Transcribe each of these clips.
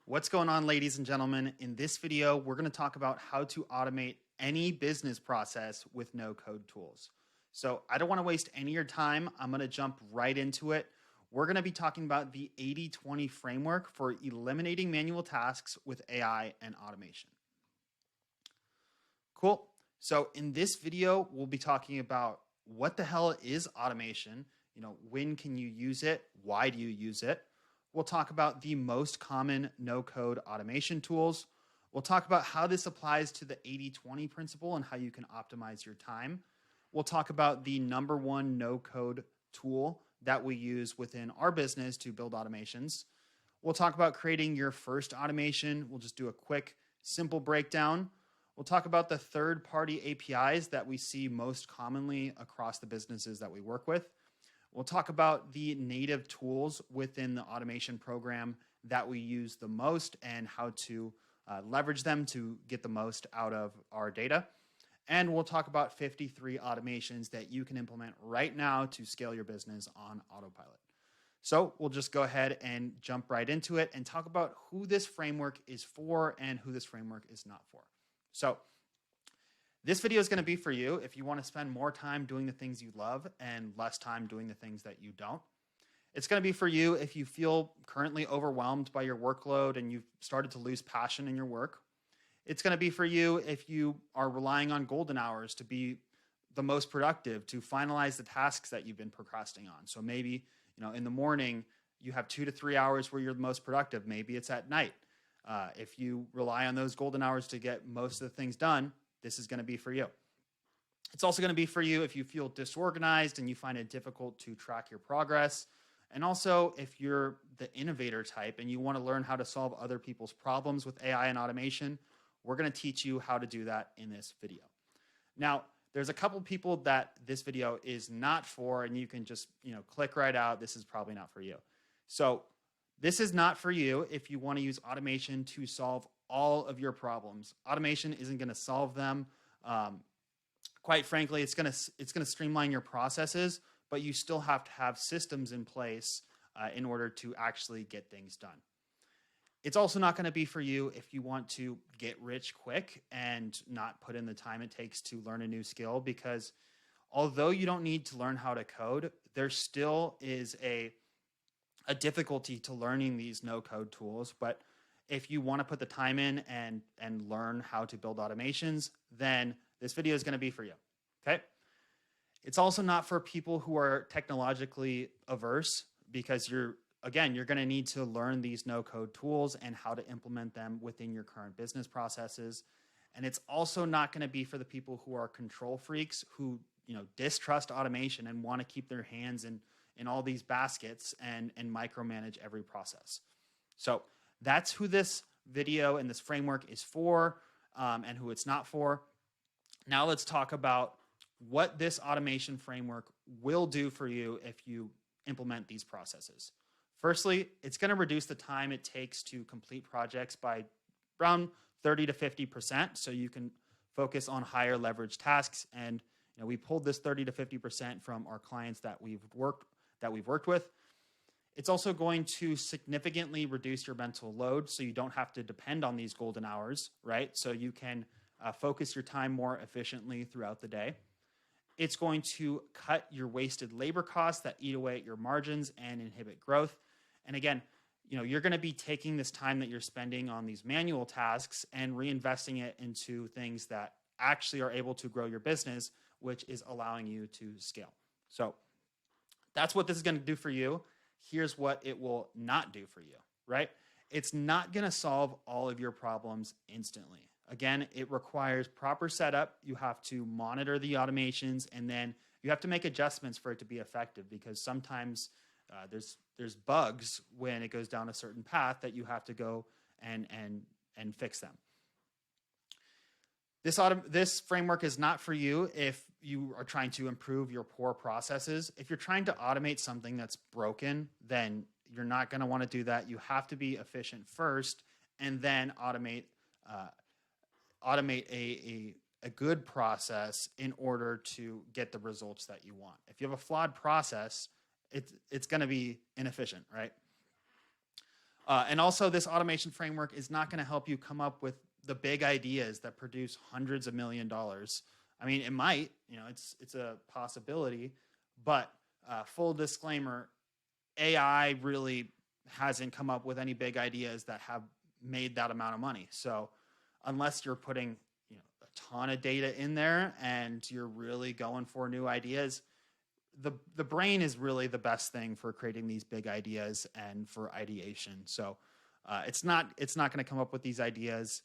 What's going on, ladies and gentlemen? In this video, we're going to talk about how to automate any business process with no code tools. So I don't want to waste any of your time. I'm going to jump right into it. We're going to be talking about the 80-20 framework for eliminating manual tasks with AI and automation. Cool. So in this video, we'll be talking about what the hell is automation? When can you use it? Why do you use it? We'll talk about the most common no-code automation tools. We'll talk about how this applies to the 80-20 principle and how you can optimize your time. We'll talk about the number one no-code tool that we use within our business to build automations. We'll talk about creating your first automation. We'll just do a quick, simple breakdown. We'll talk about the third-party APIs that we see most commonly across the businesses that we work with. We'll talk about the native tools within the automation program that we use the most and how to leverage them to get the most out of our data. And we'll talk about 53 automations that you can implement right now to scale your business on autopilot. So we'll just go ahead and jump right into it and talk about who this framework is for and who this framework is not for. So this video is going to be for you if you want to spend more time doing the things you love and less time doing the things that you don't. It's going to be for you if you feel currently overwhelmed by your workload and you've started to lose passion in your work. It's going to be for you if you are relying on golden hours to be the most productive, to finalize the tasks that you've been procrastinating on. So maybe, in the morning, you have 2 to 3 hours where you're the most productive. Maybe it's at night. If you rely on those golden hours to get most of the things done, this is going to be for you. It's also going to be for you if you feel disorganized and you find it difficult to track your progress. And also if you're the innovator type and you want to learn how to solve other people's problems with AI and automation, we're going to teach you how to do that in this video. Now, there's a couple people that this video is not for, and you can just, click right out. This is probably not for you. So this is not for you if you want to use automation to solve all of your problems. Automation isn't going to solve them. Quite frankly, it's going to streamline your processes, but you still have to have systems in place in order to actually get things done. It's also not going to be for you if you want to get rich quick and not put in the time it takes to learn a new skill, because although you don't need to learn how to code, there still is a difficulty to learning these no-code tools. But if you want to put the time in and learn how to build automations, then this video is going to be for you, okay? It's also not for people who are technologically averse, because you're going to need to learn these no-code tools and how to implement them within your current business processes. And it's also not going to be for the people who are control freaks, who distrust automation and want to keep their hands in all these baskets and micromanage every process. So that's who this video and this framework is for, and who it's not for. Now let's talk about what this automation framework will do for you if you implement these processes. Firstly, it's going to reduce the time it takes to complete projects by around 30 to 50%, so you can focus on higher leverage tasks. And we pulled this 30 to 50% from our clients that we've worked with. It's also going to significantly reduce your mental load, so you don't have to depend on these golden hours, right? So you can focus your time more efficiently throughout the day. It's going to cut your wasted labor costs that eat away at your margins and inhibit growth. And again, you're going to be taking this time that you're spending on these manual tasks and reinvesting it into things that actually are able to grow your business, which is allowing you to scale. So that's what this is going to do for you. Here's what it will not do for you, right? It's not going to solve all of your problems instantly. Again, it requires proper setup. You have to monitor the automations, and then you have to make adjustments for it to be effective, because sometimes there's bugs when it goes down a certain path that you have to go and fix them. This framework is not for you if you are trying to improve your poor processes. If you're trying to automate something that's broken, then you're not going to want to do that. You have to be efficient first, and then automate a good process in order to get the results that you want. If you have a flawed process, it's going to be inefficient, right? And also, this automation framework is not going to help you come up with the big ideas that produce hundreds of $1,000,000. I mean, it might, it's a possibility, but full disclaimer, AI really hasn't come up with any big ideas that have made that amount of money. So unless you're putting a ton of data in there and you're really going for new ideas, the brain is really the best thing for creating these big ideas and for ideation. So it's not going to come up with these ideas.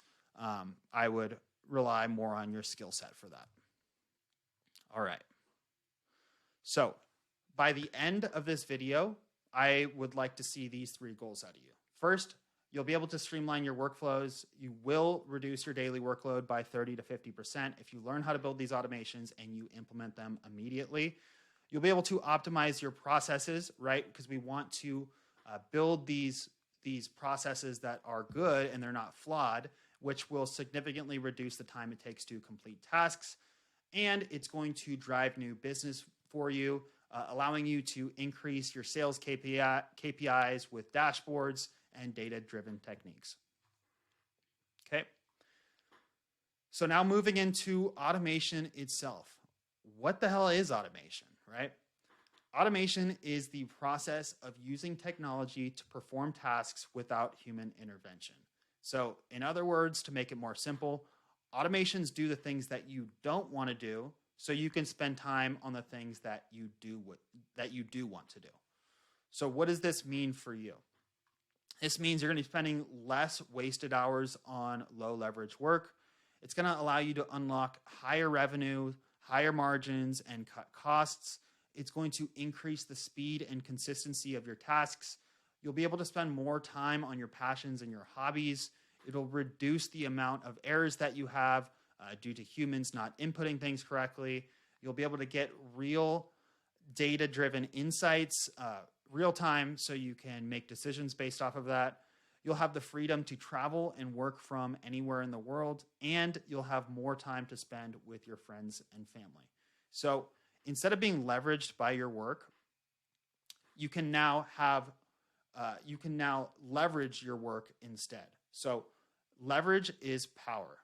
I would rely more on your skill set for that. All right. So by the end of this video, I would like to see these 3 goals out of you. First, you'll be able to streamline your workflows. You will reduce your daily workload by 30 to 50% if you learn how to build these automations and you implement them immediately. You'll be able to optimize your processes, right? Because we want to build these processes that are good and they're not flawed, which will significantly reduce the time it takes to complete tasks. And it's going to drive new business for you, allowing you to increase your sales KPIs with dashboards and data-driven techniques. Okay. So now moving into automation itself. What the hell is automation, right? Automation is the process of using technology to perform tasks without human intervention. So in other words, to make it more simple, automations do the things that you don't want to do so you can spend time on the things that you do want to do. So what does this mean for you? This means you're going to be spending less wasted hours on low leverage work. It's going to allow you to unlock higher revenue, higher margins, and cut costs. It's going to increase the speed and consistency of your tasks. You'll be able to spend more time on your passions and your hobbies. It'll reduce the amount of errors that you have due to humans not inputting things correctly. You'll be able to get real data-driven insights, real time, so you can make decisions based off of that. You'll have the freedom to travel and work from anywhere in the world, and you'll have more time to spend with your friends and family. So instead of being leveraged by your work, you can now leverage your work instead. So leverage is power.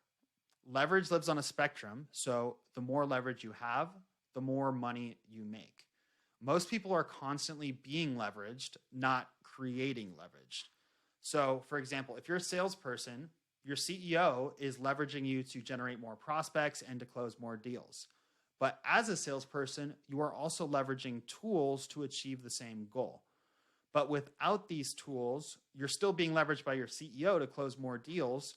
Leverage lives on a spectrum, so the more leverage you have, the more money you make. Most people are constantly being leveraged, not creating leverage. So, for example, if you're a salesperson, your CEO is leveraging you to generate more prospects and to close more deals. But as a salesperson, you are also leveraging tools to achieve the same goal. But without these tools, you're still being leveraged by your CEO to close more deals.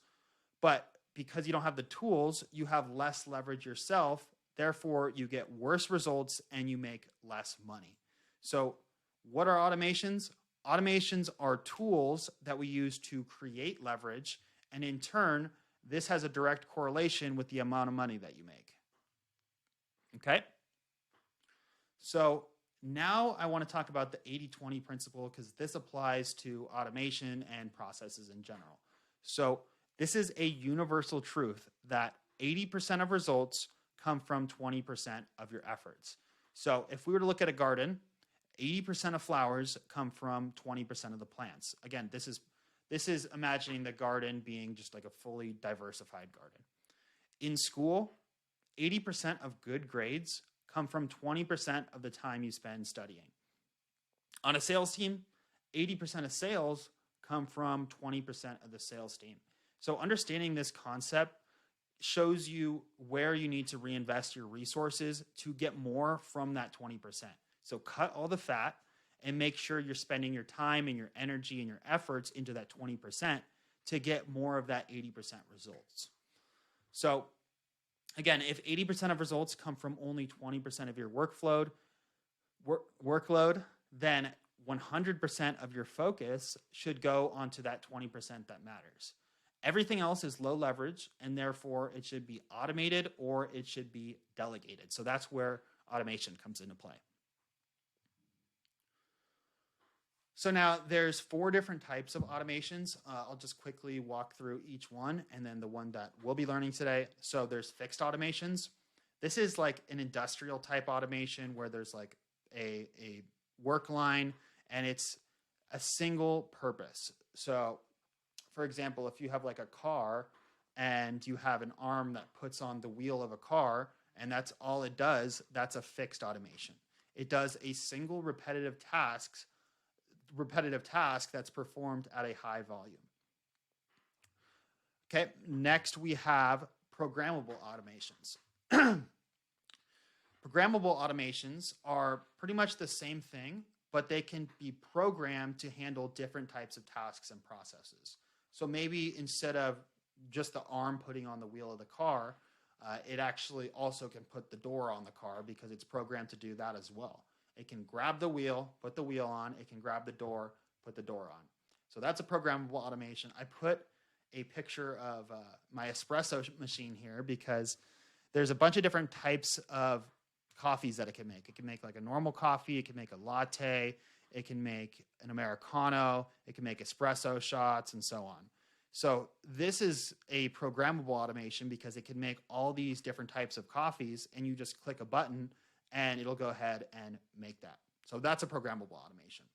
But because you don't have the tools, you have less leverage yourself. Therefore, you get worse results and you make less money. So what are automations? Automations are tools that we use to create leverage. And in turn, this has a direct correlation with the amount of money that you make. Okay? So now I want to talk about the 80-20 principle because this applies to automation and processes in general. So this is a universal truth that 80% of results come from 20% of your efforts. So if we were to look at a garden, 80% of flowers come from 20% of the plants. Again, this is imagining the garden being just like a fully diversified garden. In school, 80% of good grades come from 20% of the time you spend studying. On a sales team, 80% of sales come from 20% of the sales team. So understanding this concept shows you where you need to reinvest your resources to get more from that 20%. So cut all the fat and make sure you're spending your time and your energy and your efforts into that 20% to get more of that 80% results. So again, if 80% of results come from only 20% of your workload, then 100% of your focus should go onto that 20% that matters. Everything else is low leverage, and therefore it should be automated or it should be delegated. So that's where automation comes into play. So now there's 4 different types of automations. I'll just quickly walk through each one and then the one that we'll be learning today. So there's fixed automations. This is like an industrial type automation where there's like a work line and it's a single purpose. So, for example, if you have like a car and you have an arm that puts on the wheel of a car and that's all it does, that's a fixed automation. It does a single repetitive task that's performed at a high volume. Okay, next we have programmable automations. Programmable automations are pretty much the same thing, but they can be programmed to handle different types of tasks and processes. So maybe instead of just the arm putting on the wheel of the car, it actually also can put the door on the car because it's programmed to do that as well. It can grab the wheel, put the wheel on. It can grab the door, put the door on. So that's a programmable automation. I put a picture of my espresso machine here because there's a bunch of different types of coffees that it can make. It can make like a normal coffee. It can make a latte. It can make an Americano. It can make espresso shots and so on. So this is a programmable automation because it can make all these different types of coffees and you just click a button and it'll go ahead and make that. So that's a programmable automation.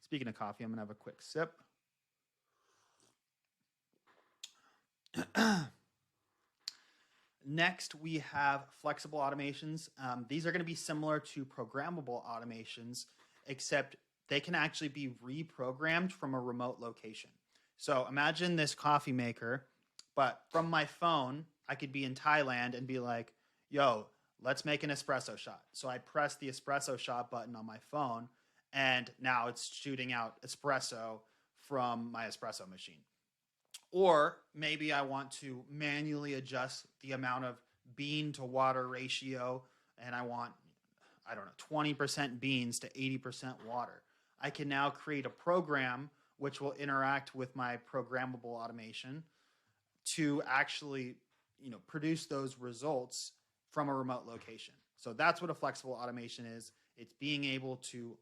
Speaking of coffee, I'm going to have a quick sip. Next, we have flexible automations. These are going to be similar to programmable automations, except they can actually be reprogrammed from a remote location. So imagine this coffee maker, but from my phone, I could be in Thailand and be like, yo, let's make an espresso shot. So I press the espresso shot button on my phone, and now it's shooting out espresso from my espresso machine. Or maybe I want to manually adjust the amount of bean to water ratio, and I want, 20% beans to 80% water. I can now create a program which will interact with my programmable automation to actually, produce those results from a remote location. So that's what a flexible automation is. It's being able to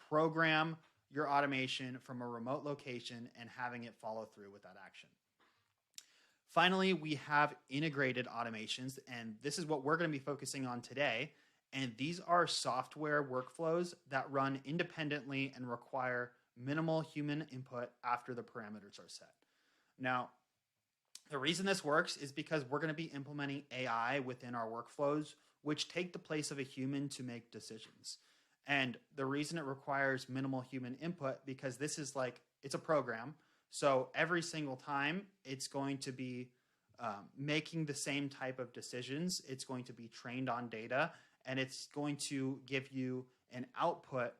program your automation from a remote location and having it follow through with that action. Finally, we have integrated automations, and this is what we're going to be focusing on today. And these are software workflows that run independently and require minimal human input after the parameters are set. Now, the reason this works is because we're going to be implementing AI within our workflows, which take the place of a human to make decisions. And the reason it requires minimal human input, because this is it's a program. So every single time it's going to be making the same type of decisions. It's going to be trained on data, and it's going to give you an output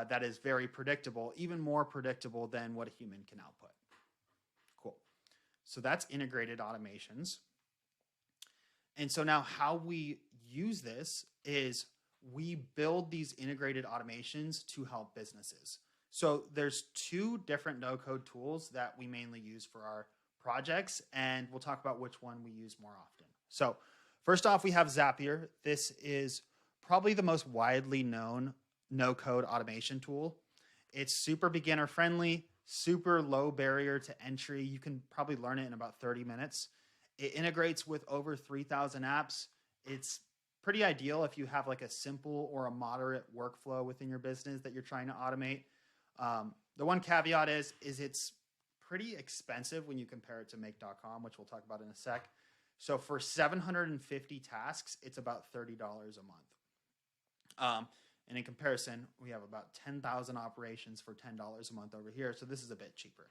that is very predictable, even more predictable than what a human can output. Cool. So that's integrated automations. And so now how we use this is we build these integrated automations to help businesses. So there's two different no-code tools that we mainly use for our projects, and we'll talk about which one we use more often. So first off, we have Zapier. This is probably the most widely known no-code automation tool. It's super beginner friendly, super low barrier to entry. You can probably learn it in about 30 minutes. It integrates with over 3,000 apps. It's pretty ideal if you have a simple or a moderate workflow within your business that you're trying to automate. The one caveat is it's pretty expensive when you compare it to make.com, which we'll talk about in a sec. So for 750 tasks, it's about $30 a month. And in comparison, we have about 10,000 operations for $10 a month over here. So this is a bit cheaper.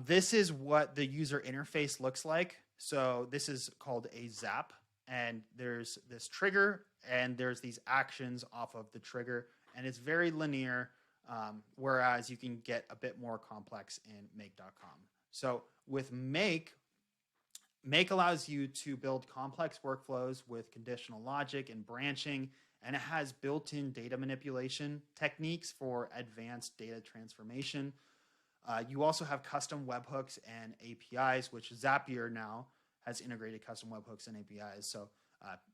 This is what the user interface looks like. So this is called a zap. And there's this trigger, and there's these actions off of the trigger. And it's very linear, whereas you can get a bit more complex in make.com. So with Make allows you to build complex workflows with conditional logic and branching, and it has built-in data manipulation techniques for advanced data transformation. You also have custom webhooks and APIs, which Zapier now has integrated custom webhooks and APIs. So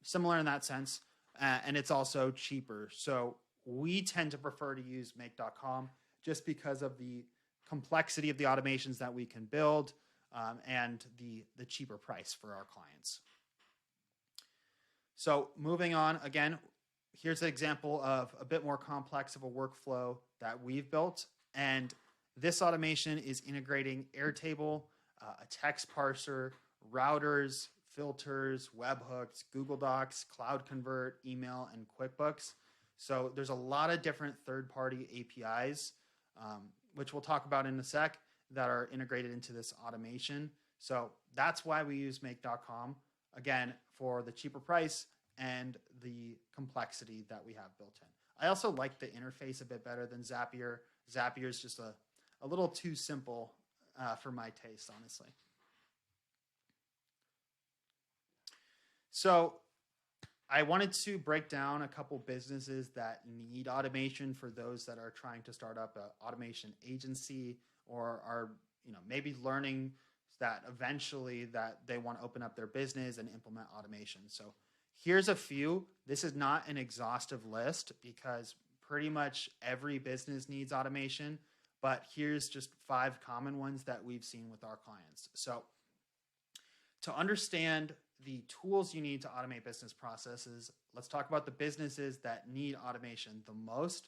similar in that sense, and it's also cheaper. So we tend to prefer to use make.com just because of the complexity of the automations that we can build and the cheaper price for our clients. So moving on, again, here's an example of a bit more complex of a workflow that we've built. And this automation is integrating Airtable, a text parser, routers, filters, webhooks, Google Docs, Cloud Convert, email, and QuickBooks. So there's a lot of different third-party APIs, which we'll talk about in a sec, that are integrated into this automation. So that's why we use make.com, again, for the cheaper price and the complexity that we have built in. I also like the interface a bit better than Zapier. Zapier is just a little too simple for my taste, honestly. So I wanted to break down a couple businesses that need automation for those that are trying to start up an automation agency or are maybe learning that eventually that they want to open up their business and implement automation. So here's a few. This is not an exhaustive list because pretty much every business needs automation, but here's just 5 common ones that we've seen with our clients. So to understand the tools you need to automate business processes, let's talk about the businesses that need automation the most.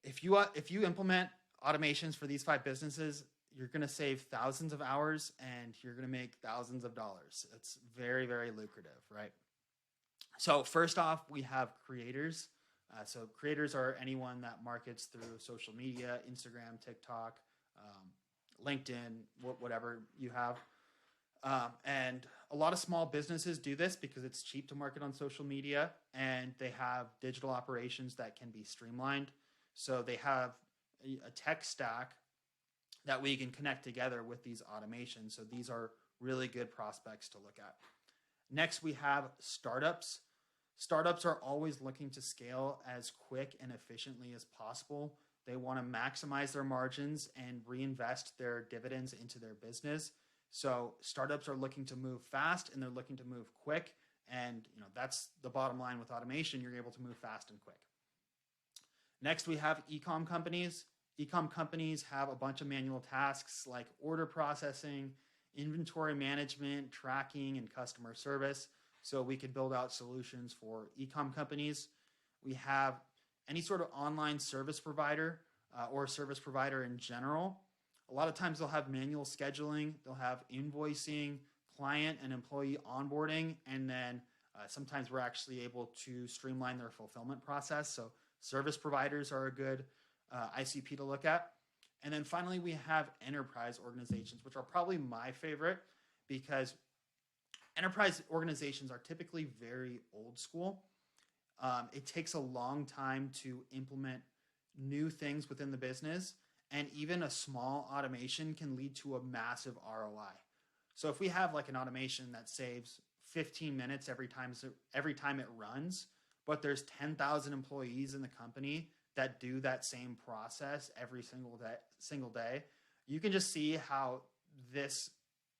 If you implement automations for these 5 businesses, you're going to save thousands of hours and you're going to make thousands of dollars. It's very, very lucrative, right? So first off, we have creators. So creators are anyone that markets through social media, Instagram, TikTok, LinkedIn, whatever you have. And a lot of small businesses do this because it's cheap to market on social media and they have digital operations that can be streamlined. So they have a tech stack that we can connect together with these automations. So these are really good prospects to look at. Next, we have startups. Startups are always looking to scale as quick and efficiently as possible. They want to maximize their margins and reinvest their dividends into their business. So startups are looking to move fast and they're looking to move quick. And that's the bottom line with automation. You're able to move fast and quick. Next, we have e-com companies. E-com companies have a bunch of manual tasks like order processing, inventory management, tracking, and customer service. So we could build out solutions for e-com companies. We have any sort of online service provider or service provider in general. A lot of times they'll have manual scheduling, they'll have invoicing, client and employee onboarding, and then sometimes we're actually able to streamline their fulfillment process. So service providers are a good ICP to look at. And then finally, we have enterprise organizations, which are probably my favorite because enterprise organizations are typically very old school. It takes a long time to implement new things within the business, and even a small automation can lead to a massive ROI. So if we have like an automation that saves 15 minutes every time it runs, but there's 10,000 employees in the company that do that same process every single day, you can just see how this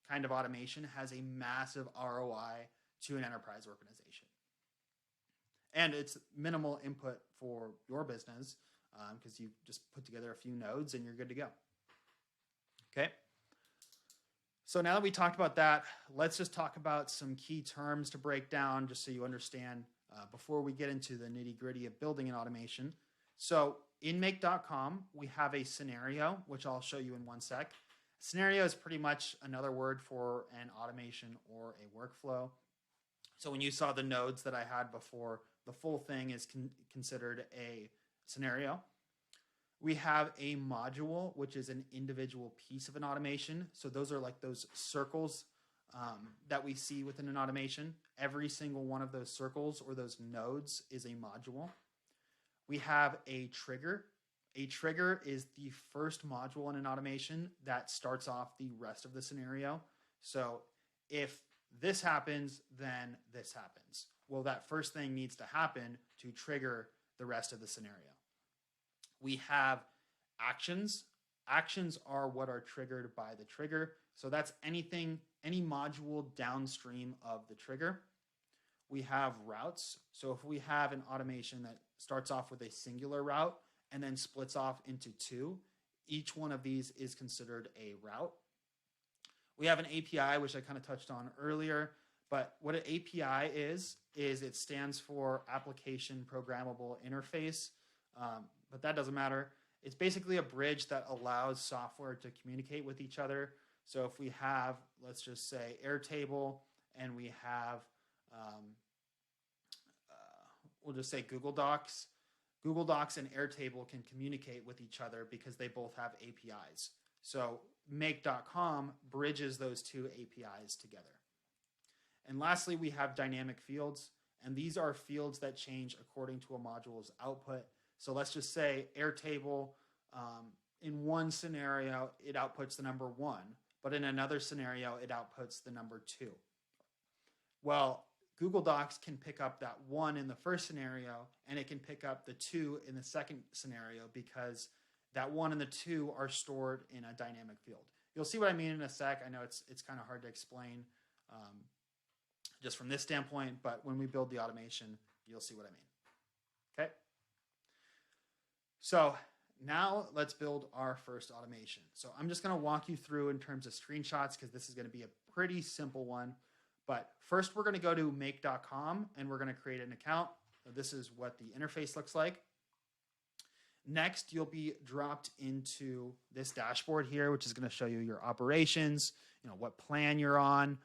kind of automation has a massive ROI to an enterprise organization. And it's minimal input for your business because you just put together a few nodes and you're good to go. Okay. So now that we talked about that, let's just talk about some key terms to break down just so you understand before we get into the nitty gritty of building an automation. So in make.com, we have a scenario, which I'll show you in one sec. Scenario is pretty much another word for an automation or a workflow. So when you saw the nodes that I had before, the full thing is considered a scenario. We have a module, which is an individual piece of an automation. So those are like those circles that we see within an automation. Every single one of those circles or those nodes is a module. We have a trigger. A trigger is the first module in an automation that starts off the rest of the scenario. So if this happens, then this happens. Well, that first thing needs to happen to trigger the rest of the scenario. We have actions. Actions are what are triggered by the trigger. So that's any module downstream of the trigger. We have routes. So if we have an automation that starts off with a singular route and then splits off into 2, each one of these is considered a route. We have an API, which I kind of touched on earlier, But what an API is it stands for Application Programmable Interface, but that doesn't matter. It's basically a bridge that allows software to communicate with each other. So if we have, let's just say, Airtable, and we have, we'll just say Google Docs. Google Docs and Airtable can communicate with each other because they both have APIs. So make.com bridges those two APIs together. And lastly, we have dynamic fields, and these are fields that change according to a module's output. So let's just say Airtable, in one scenario, it outputs the number 1, but in another scenario, it outputs the number 2. Well, Google Docs can pick up that 1 in the first scenario, and it can pick up the 2 in the second scenario because that 1 and the 2 are stored in a dynamic field. You'll see what I mean in a sec. I know it's kind of hard to explain just from this standpoint, but when we build the automation, you'll see what I mean. Okay? So now let's build our first automation. So I'm just going to walk you through in terms of screenshots because this is going to be a pretty simple one. But first we're going to go to make.com and we're going to create an account. So this is what the interface looks like. Next, you'll be dropped into this dashboard here, which is going to show you your operations, what plan you're on,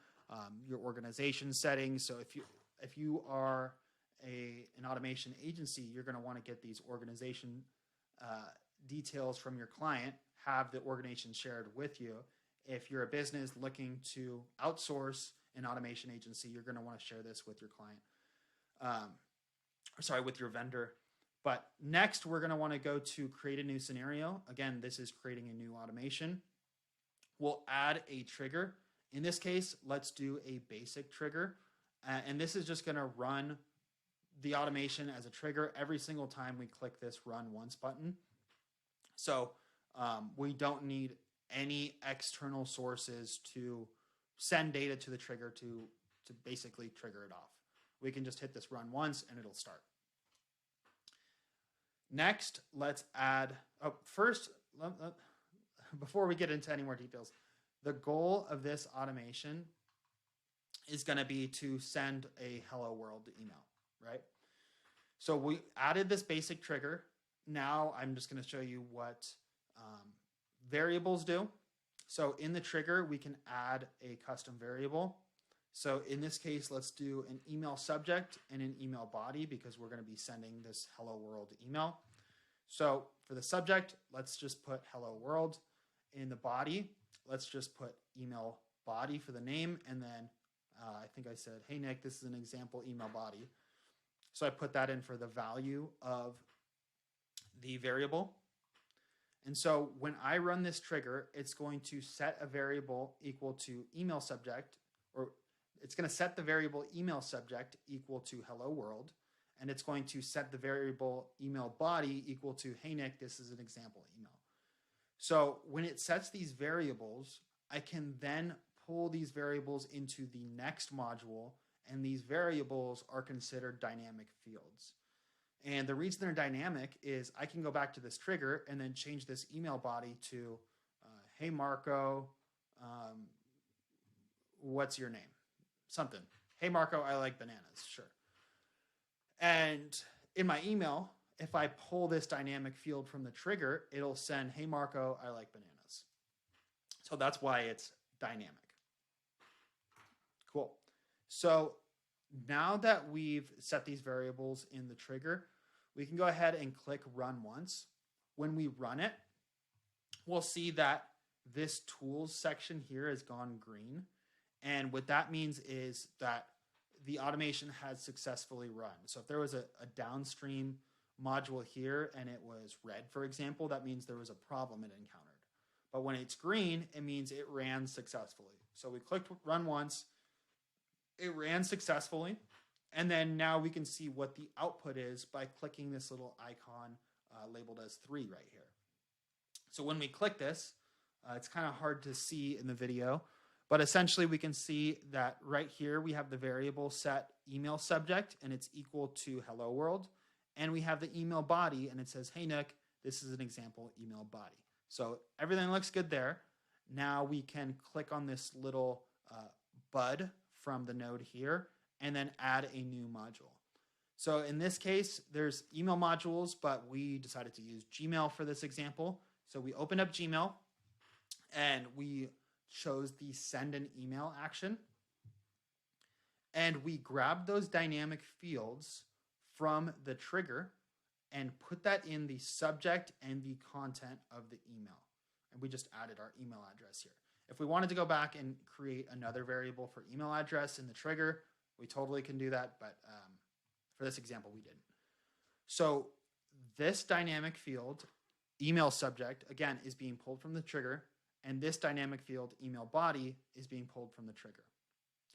your organization settings. So if you are an automation agency, you're going to want to get these organization details from your client, have the organization shared with you. If you're a business looking to outsource an automation agency, you're going to want to share this with your client, with your vendor. But next, we're going to want to go to create a new scenario. Again, this is creating a new automation. We'll add a trigger. In this case, let's do a basic trigger. And this is just going to run the automation as a trigger every single time we click this run once button. So we don't need any external sources to send data to the trigger to basically trigger it off. We can just hit this run once and it'll start. Next, let's add, before we get into any more details, the goal of this automation is going to be to send a hello world email, right? So we added this basic trigger. Now I'm just going to show you what variables do. So in the trigger, we can add a custom variable. So in this case, let's do an email subject and an email body because we're going to be sending this hello world email. So for the subject, let's just put hello world. In the body, let's just put email body for the name. And then I think I said, hey, Nick, this is an example email body. So I put that in for the value of the variable. And so when I run this trigger, it's going to set a variable equal to email subject, or it's going to set the variable email subject equal to hello world. And it's going to set the variable email body equal to, hey, Nick, this is an example email. So when it sets these variables, I can then pull these variables into the next module, and these variables are considered dynamic fields. And the reason they're dynamic is I can go back to this trigger and then change this email body to, hey, Marco, what's your name? Something. Hey, Marco, I like bananas. Sure. And in my email, if I pull this dynamic field from the trigger, it'll send, hey, Marco, I like bananas. So that's why it's dynamic. Cool. So now that we've set these variables in the trigger, we can go ahead and click run once. When we run it, we'll see that this tools section here has gone green. And what that means is that the automation has successfully run. So if there was a downstream module here and it was red, for example, that means there was a problem it encountered. But when it's green, it means it ran successfully. So we clicked run once, it ran successfully, and then now we can see what the output is by clicking this little icon labeled as 3 right here. So when we click this, it's kind of hard to see in the video, but essentially we can see that right here we have the variable set email subject and it's equal to hello world. And we have the email body and it says, hey, Nick, this is an example email body. So everything looks good there. Now we can click on this little bud from the node here and then add a new module. So in this case, there's email modules, but we decided to use Gmail for this example. So we opened up Gmail and we chose the send an email action. And we grabbed those dynamic fields from the trigger and put that in the subject and the content of the email. And we just added our email address here. If we wanted to go back and create another variable for email address in the trigger, we totally can do that, but for this example, we didn't. So this dynamic field, email subject, again, is being pulled from the trigger, and this dynamic field, email body, is being pulled from the trigger.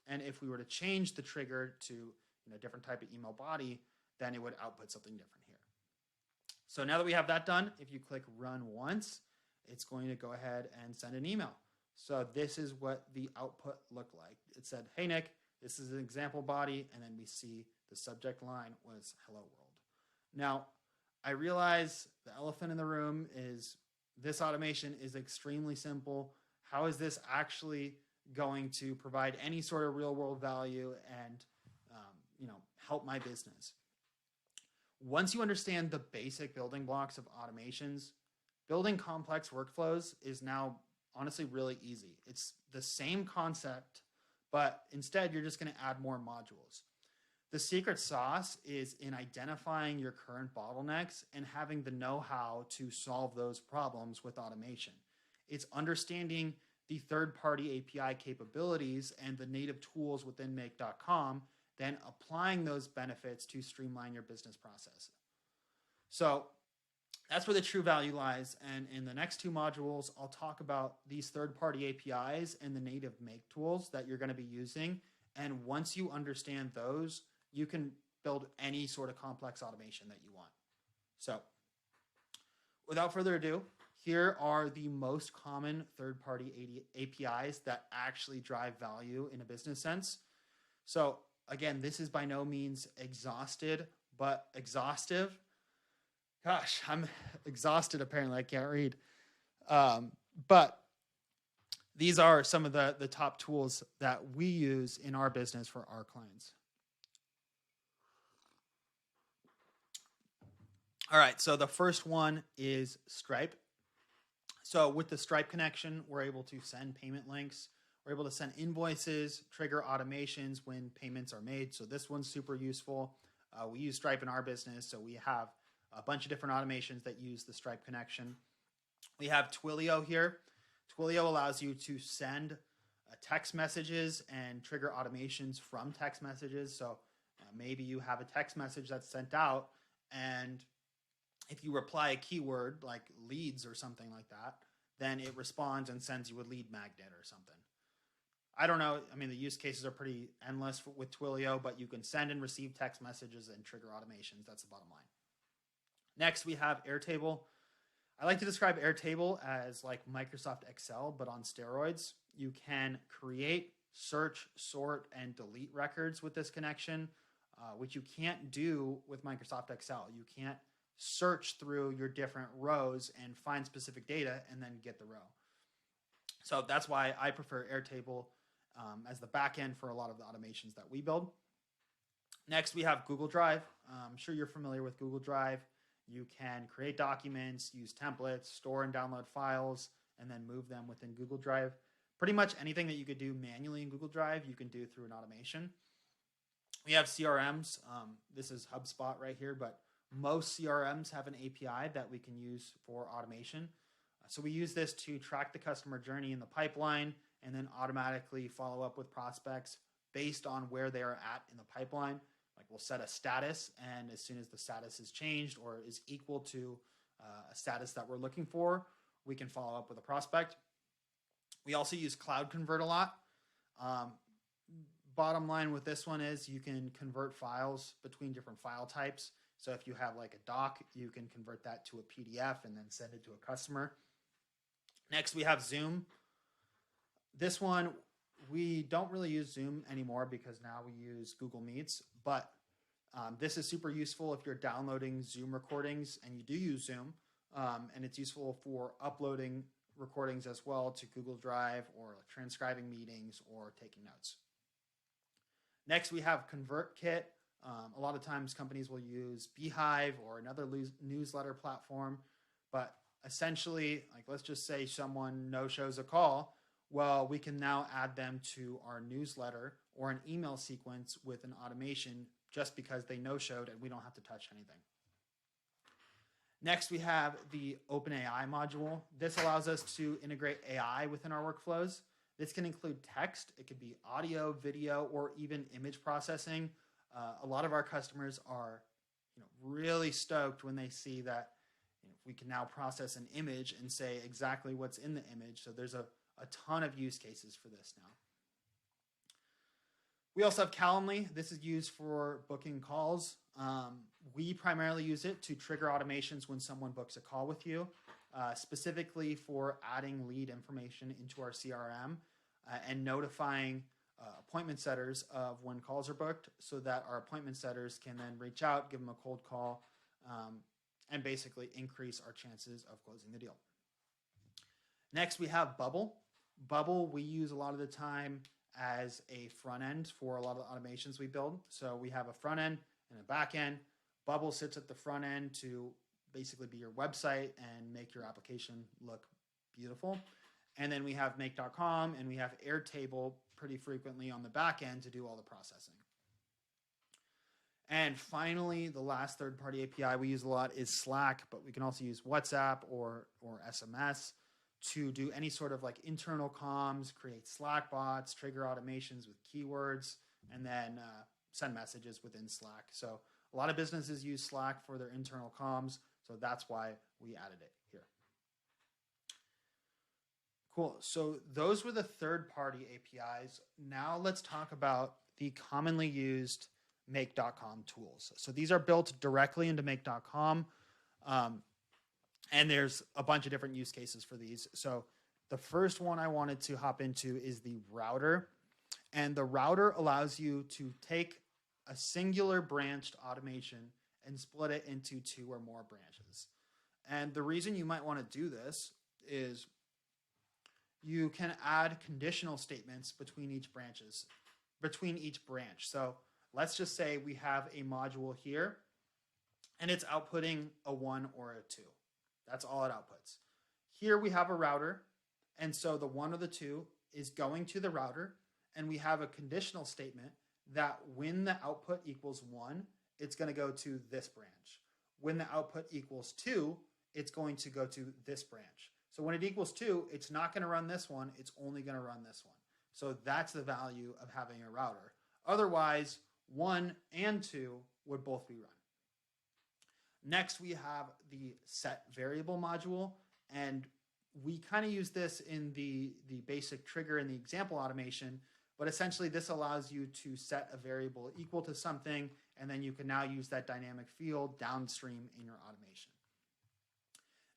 And if we were to change the trigger to a different type of email body, then it would output something different here. So now that we have that done, if you click run once, it's going to go ahead and send an email. So this is what the output looked like. It said, hey, Nick, this is an example body, and then we see the subject line was hello world. Now, I realize the elephant in the room is this automation is extremely simple. How is this actually going to provide any sort of real world value and help my business? Once you understand the basic building blocks of automations, building complex workflows is now honestly really easy. It's the same concept, but instead you're just going to add more modules. The secret sauce is in identifying your current bottlenecks and having the know-how to solve those problems with automation. It's understanding the third-party API capabilities and the native tools within make.com, then applying those benefits to streamline your business process. So that's where the true value lies. And in the next two modules, I'll talk about these third-party APIs and the native make tools that you're going to be using. And once you understand those, you can build any sort of complex automation that you want. So without further ado, here are the most common third-party APIs that actually drive value in a business sense. So again, this is by no means exhausted, but exhaustive. Gosh, I'm exhausted apparently, I can't read. But these are some of the top tools that we use in our business for our clients. All right, so the first one is Stripe. So with the Stripe connection, we're able to send payment links. We're able to send invoices, trigger automations when payments are made. So this one's super useful. We use Stripe in our business, so we have a bunch of different automations that use the Stripe connection. We have Twilio here. Twilio allows you to send text messages and trigger automations from text messages. So maybe you have a text message that's sent out, and if you reply a keyword like leads or something like that, then it responds and sends you a lead magnet or something. I don't know. I mean, the use cases are pretty endless with Twilio, but you can send and receive text messages and trigger automations. That's the bottom line. Next, we have Airtable. I like to describe Airtable as like Microsoft Excel, but on steroids. You can create, search, sort, and delete records with this connection, which you can't do with Microsoft Excel. You can't search through your different rows and find specific data and then get the row. So that's why I prefer Airtable as the backend for a lot of the automations that we build. Next, we have Google Drive. I'm sure you're familiar with Google Drive. You can create documents, use templates, store and download files, and then move them within Google Drive. Pretty much anything that you could do manually in Google Drive, you can do through an automation. We have CRMs. This is HubSpot right here, but most CRMs have an API that we can use for automation. So we use this to track the customer journey in the pipeline and then automatically follow up with prospects based on where they are at in the pipeline. Like we'll set a status, and as soon as the status is changed or is equal to a status that we're looking for, we can follow up with a prospect. We also use Cloud Convert a lot. Bottom line with this one is you can convert files between different file types. So if you have like a doc, you can convert that to a PDF and then send it to a customer. Next, we have Zoom. This one, we don't really use Zoom anymore because now we use Google Meets, but this is super useful if you're downloading Zoom recordings and you do use Zoom, and it's useful for uploading recordings as well to Google Drive or transcribing meetings or taking notes. Next, we have ConvertKit. A lot of times companies will use Beehive or another newsletter platform, but essentially, like let's just say someone no-shows a call. Well, we can now add them to our newsletter or an email sequence with an automation just because they no-showed and we don't have to touch anything. Next, we have the OpenAI module. This allows us to integrate AI within our workflows. This can include text, it could be audio, video, or even image processing. A lot of our customers are really stoked when they see that we can now process an image and say exactly what's in the image. So there's a ton of use cases for this now. We also have Calendly. This is used for booking calls. We primarily use it to trigger automations when someone books a call with you, specifically for adding lead information into our CRM and notifying appointment setters of when calls are booked so that our appointment setters can then reach out, give them a cold call, and basically increase our chances of closing the deal. Next, we have Bubble. Bubble we use a lot of the time as a front end for a lot of the automations we build. So we have a front end and a back end. Bubble sits at the front end to basically be your website and make your application look beautiful. And then we have make.com and we have Airtable pretty frequently on the back end to do all the processing. And finally, the last third-party API we use a lot is Slack, but we can also use WhatsApp or SMS to do any sort of like internal comms, create Slack bots, trigger automations with keywords, and then send messages within Slack. So a lot of businesses use Slack for their internal comms, so that's why we added it here. Cool. So those were the third-party APIs. Now let's talk about the commonly used make.com tools. So these are built directly into make.com. And there's a bunch of different use cases for these. So the first one I wanted to hop into is the router. And the router allows you to take a singular branched automation and split it into 2 or more branches. And the reason you might want to do this is you can add conditional statements between each branch. So let's just say we have a module here and it's outputting a 1 or a 2. That's all it outputs. Here we have a router, and so the 1 or the 2 is going to the router, and we have a conditional statement that when the output equals 1, it's going to go to this branch. When the output equals 2, it's going to go to this branch. So when it equals 2, it's not going to run this one, it's only going to run this one. So that's the value of having a router. Otherwise, 1 and 2 would both be run. Next, we have the set variable module, and we kind of use this in the basic trigger in the example automation, but essentially this allows you to set a variable equal to something, and then you can now use that dynamic field downstream in your automation.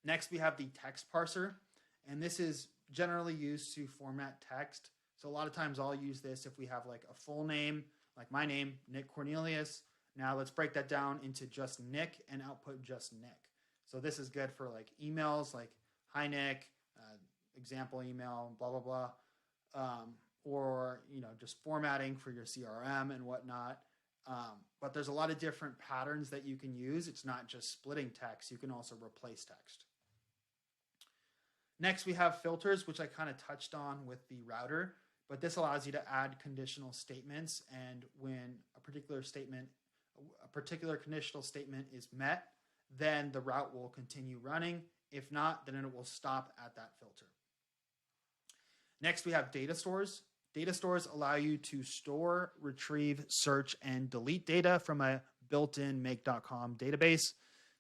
Next, we have the text parser, and this is generally used to format text. So a lot of times I'll use this if we have like a full name, like my name, Nick Cornelius. Now let's break that down into just Nick and output just Nick. So this is good for like emails like, hi Nick, example email, blah, blah, blah. Or, just formatting for your CRM and whatnot. But there's a lot of different patterns that you can use. It's not just splitting text. You can also replace text. Next, we have filters, which I kind of touched on with the router. But this allows you to add conditional statements. And when a particular conditional statement is met, then the route will continue running. If not, then it will stop at that filter. Next, we have data stores. Data stores allow you to store, retrieve, search, and delete data from a built-in make.com database.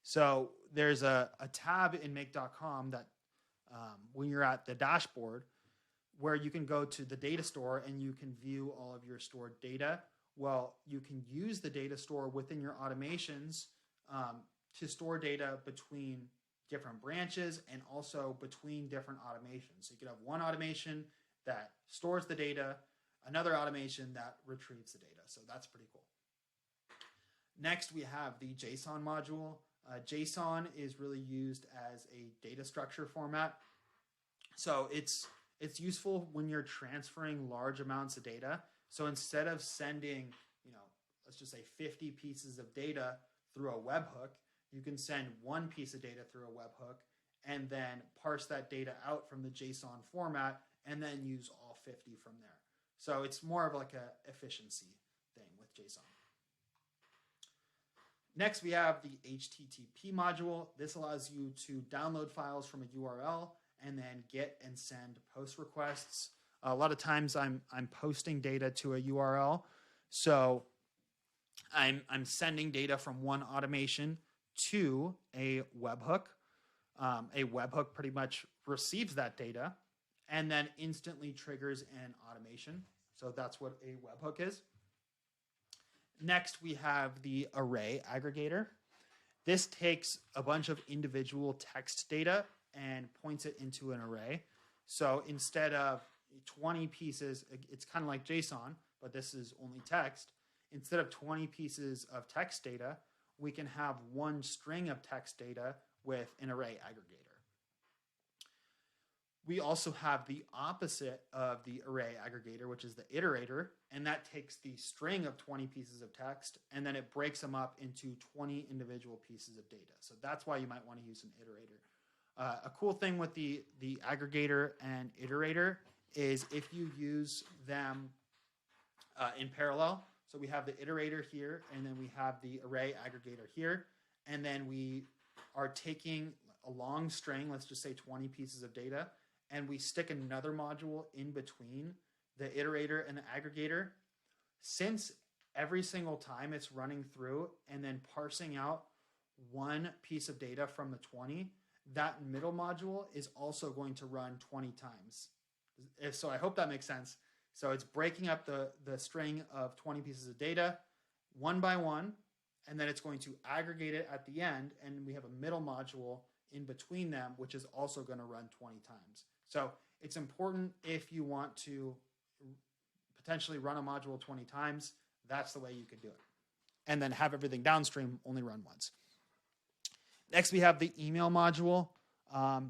So there's a tab in make.com that when you're at the dashboard where you can go to the data store and you can view all of your stored data. Well, you can use the data store within your automations to store data between different branches and also between different automations. So you could have one automation that stores the data, another automation that retrieves the data. So that's pretty cool. Next, we have the JSON module. JSON is really used as a data structure format. So it's useful when you're transferring large amounts of data. So instead of sending, let's just say 50 pieces of data through a webhook, you can send one piece of data through a webhook and then parse that data out from the JSON format and then use all 50 from there. So it's more of like a efficiency thing with JSON. Next, we have the HTTP module. This allows you to download files from a URL and then get and send post requests. A lot of times I'm posting data to a URL. So I'm sending data from one automation to a webhook. A webhook pretty much receives that data and then instantly triggers an automation. So that's what a webhook is. Next, we have the array aggregator. This takes a bunch of individual text data and points it into an array. So instead of 20 pieces, it's kind of like JSON, but this is only text. Instead of 20 pieces of text data, we can have one string of text data with an array aggregator. We also have the opposite of the array aggregator, which is the iterator, and that takes the string of 20 pieces of text and then it breaks them up into 20 individual pieces of data. So that's why you might want to use an iterator. A cool thing with the aggregator and iterator is if you use them in parallel. So we have the iterator here, and then we have the array aggregator here, and then we are taking a long string, let's just say 20 pieces of data, and we stick another module in between the iterator and the aggregator. Since every single time it's running through and then parsing out one piece of data from the 20, that middle module is also going to run 20 times. So I hope that makes sense. So it's breaking up the string of 20 pieces of data one by one, and then it's going to aggregate it at the end, and we have a middle module in between them, which is also going to run 20 times. So it's important if you want to potentially run a module 20 times, that's the way you could do it. And then have everything downstream only run once. Next, we have the email module.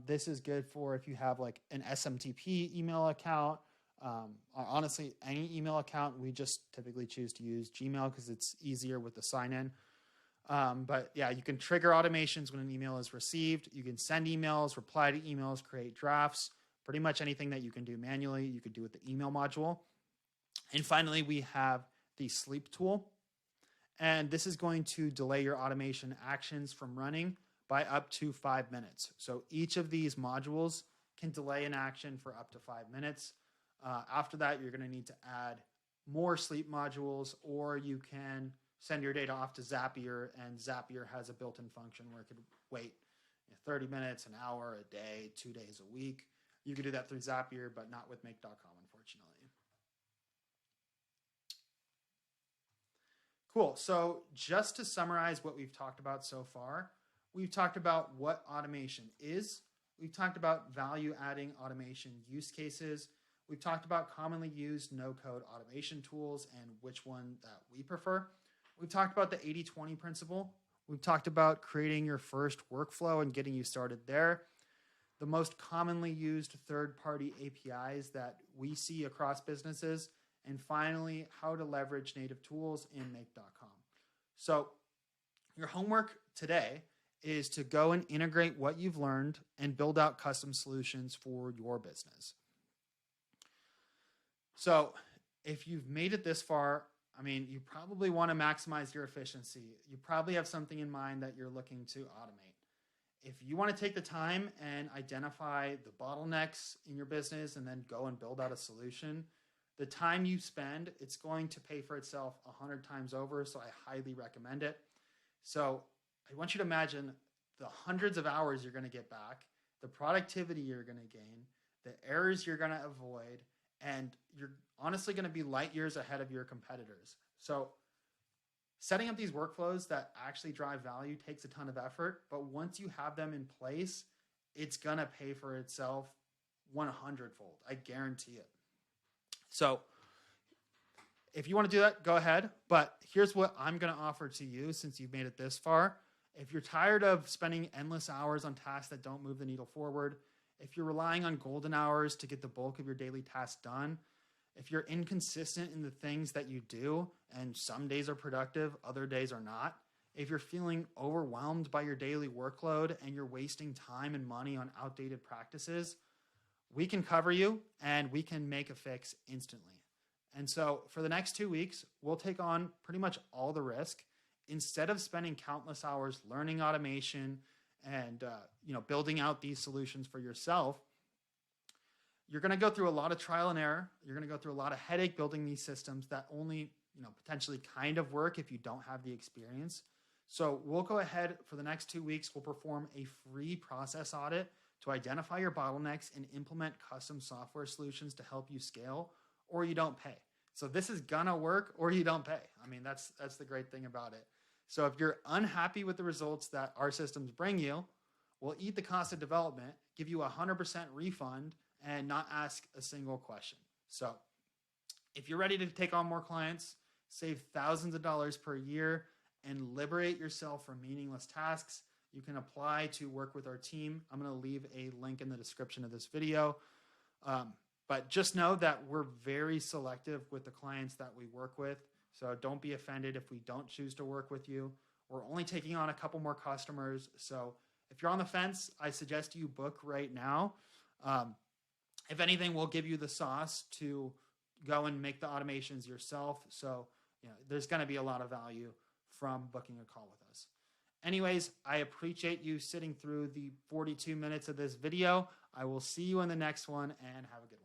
This is good for if you have like an SMTP email account. Honestly, any email account, we just typically choose to use Gmail because it's easier with the sign-in. But yeah, you can trigger automations when an email is received. You can send emails, reply to emails, create drafts. Pretty much anything that you can do manually, you could do with the email module. And finally, we have the sleep tool. And this is going to delay your automation actions from running by up to 5 minutes. So each of these modules can delay an action for up to 5 minutes. After that, you're going to need to add more sleep modules, or you can send your data off to Zapier, and Zapier has a built-in function where it could wait 30 minutes, an hour, a day, 2 days a week. You can do that through Zapier, but not with make.com, unfortunately. Cool. So just to summarize what we've talked about so far, we've talked about what automation is. We've talked about value-adding automation use cases. We've talked about commonly used no-code automation tools and which one that we prefer. We've talked about the 80-20 principle. We've talked about creating your first workflow and getting you started there. The most commonly used third-party APIs that we see across businesses. And finally, how to leverage native tools in make.com. So your homework today is to go and integrate what you've learned and build out custom solutions for your business. So if you've made it this far, I mean, you probably want to maximize your efficiency. You probably have something in mind that you're looking to automate. If you want to take the time and identify the bottlenecks in your business and then go and build out a solution, the time you spend, it's going to pay for itself 100 times over, so I highly recommend it. So I want you to imagine the hundreds of hours you're going to get back, the productivity you're going to gain, the errors you're going to avoid, and you're honestly going to be light years ahead of your competitors. So setting up these workflows that actually drive value takes a ton of effort, but once you have them in place, it's going to pay for itself 100-fold. I guarantee it. So if you want to do that, go ahead. But here's what I'm going to offer to you since you've made it this far. If you're tired of spending endless hours on tasks that don't move the needle forward, if you're relying on golden hours to get the bulk of your daily tasks done, If you're inconsistent in the things that you do, and some days are productive, other days are not, if you're feeling overwhelmed by your daily workload and you're wasting time and money on outdated practices, we can cover you and we can make a fix instantly. And so for the next 2 weeks, we'll take on pretty much all the risk. Instead of spending countless hours learning automation and building out these solutions for yourself, you're going to go through a lot of trial and error. You're going to go through a lot of headache building these systems that only potentially kind of work if you don't have the experience. So we'll go ahead for the next 2 weeks. We'll perform a free process audit to identify your bottlenecks and implement custom software solutions to help you scale, or you don't pay. So this is gonna work or you don't pay. I mean, that's the great thing about it. So if you're unhappy with the results that our systems bring you, we'll eat the cost of development, give you a 100% refund, and not ask a single question. So if you're ready to take on more clients, save thousands of dollars per year, and liberate yourself from meaningless tasks, you can apply to work with our team. I'm going to leave a link in the description of this video. But just know that we're very selective with the clients that we work with. So don't be offended if we don't choose to work with you. We're only taking on a couple more customers. So if you're on the fence, I suggest you book right now. If anything, we'll give you the sauce to go and make the automations yourself. So there's going to be a lot of value from booking a call with us. Anyways, I appreciate you sitting through the 42 minutes of this video. I will see you in the next one, and have a good one.